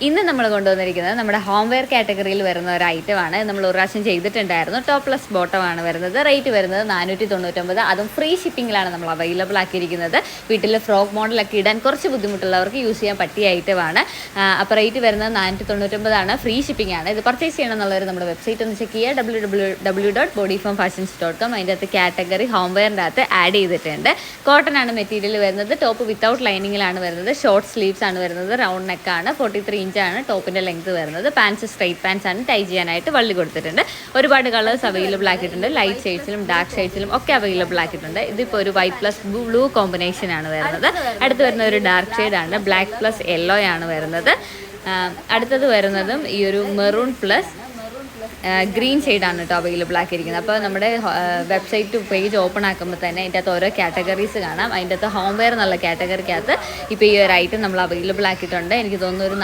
ഇന്ന് നമ്മൾ കൊണ്ടുവന്നിരിക്കുന്നത് നമ്മുടെ ഹോം വെയർ കാറ്റഗറിയിൽ വരുന്ന ഒരു ഐറ്റമാണ്. നമ്മൾ ഒരു പ്രാവശ്യം ചെയ്തിട്ടുണ്ടായിരുന്നു. ടോപ്പ്ലെസ് ബോട്ടമാണ് വരുന്നത്. റേറ്റ് വരുന്നത് 499. അതും ഫ്രീ ഷിപ്പിങ്ങിലാണ് നമ്മൾ അവൈലബിൾ ആക്കിയിരിക്കുന്നത്. വീട്ടിൽ ഫ്രോക്ക് മോഡലൊക്കെ ഇടാൻ കുറച്ച് ബുദ്ധിമുട്ടുള്ളവർക്ക് യൂസ് ചെയ്യാൻ പറ്റിയ ഐറ്റമാണ്. അപ്പോൾ റേറ്റ് വരുന്നത് 499 ഫ്രീ ഷിപ്പിംഗ് ആണ്. ഇത് പർച്ചേസ് ചെയ്യണം എന്നുള്ളവർ നമ്മുടെ വെബ്സൈറ്റ് ഒന്ന് ചെക്ക് ചെയ്യുക, www.bodyformfashions.com. അതിൻ്റെ അകത്ത് കാറ്റഗറി ഹോം വെയറിൻ്റെ അകത്ത് ആഡ് ചെയ്തിട്ടുണ്ട്. കോട്ടൺ ആണ് മെറ്റീരിയൽ വരുന്നത്. ടോപ്പ് വിത്തൗട്ട് ലൈനിങ്ങിലാണ് വരുന്നത്. ഷോർട്ട് സ്ലീവ്സ് ആണ് വരുന്നത്. റൗണ്ട് നെക്കാണ്. 43 ഇഞ്ചാണ് ടോപ്പിൻ്റെ ലെങ്ത് വരുന്നത്. പാൻസ് സ്ട്രൈറ്റ് പാൻസ് ആണ്. ടൈ ചെയ്യാനായിട്ട് വള്ളി കൊടുത്തിട്ടുണ്ട്. ഒരുപാട് കളേഴ്സ് അവൈലബിൾ ആക്കിയിട്ടുണ്ട്. ലൈറ്റ് ഷെയ്ഡ്സിലും ഡാർക്ക് ഷെയ്ഡ്സിലും ഒക്കെ അവൈലബിൾ ആക്കിയിട്ടുണ്ട്. ഇതിപ്പോൾ ഒരു വൈറ്റ് പ്ലസ് ബ്ലൂ കോമ്പിനേഷൻ ആണ് വരുന്നത്. അടുത്ത് വരുന്ന ഒരു ഡാർക്ക് ഷെയ്ഡാണ്. ബ്ലാക്ക് പ്ലസ് യെല്ലോ ആണ് വരുന്നത്. അടുത്തത് വരുന്നതും ഈ ഒരു മെറൂൺ പ്ലസ് ഗ്രീൻ ഷെയ്ഡാണ് കേട്ടോ അവൈലബിൾ ആക്കിയിരിക്കുന്നത്. അപ്പോൾ നമ്മുടെ വെബ്സൈറ്റ് പേജ് ഓപ്പൺ ആക്കുമ്പോൾ തന്നെ അതിൻ്റെ അകത്ത് ഓരോ കാറ്റഗറീസ് കാണാം. അതിൻ്റെ അകത്ത് ഹോം വെയർ എന്നുള്ള കാറ്റഗറിക്കകത്ത് ഇപ്പോൾ ഈ ഒരു ഐറ്റം നമ്മൾ അവൈലബിൾ ആക്കിയിട്ടുണ്ട്. എനിക്ക് തോന്നുന്നു ഒരു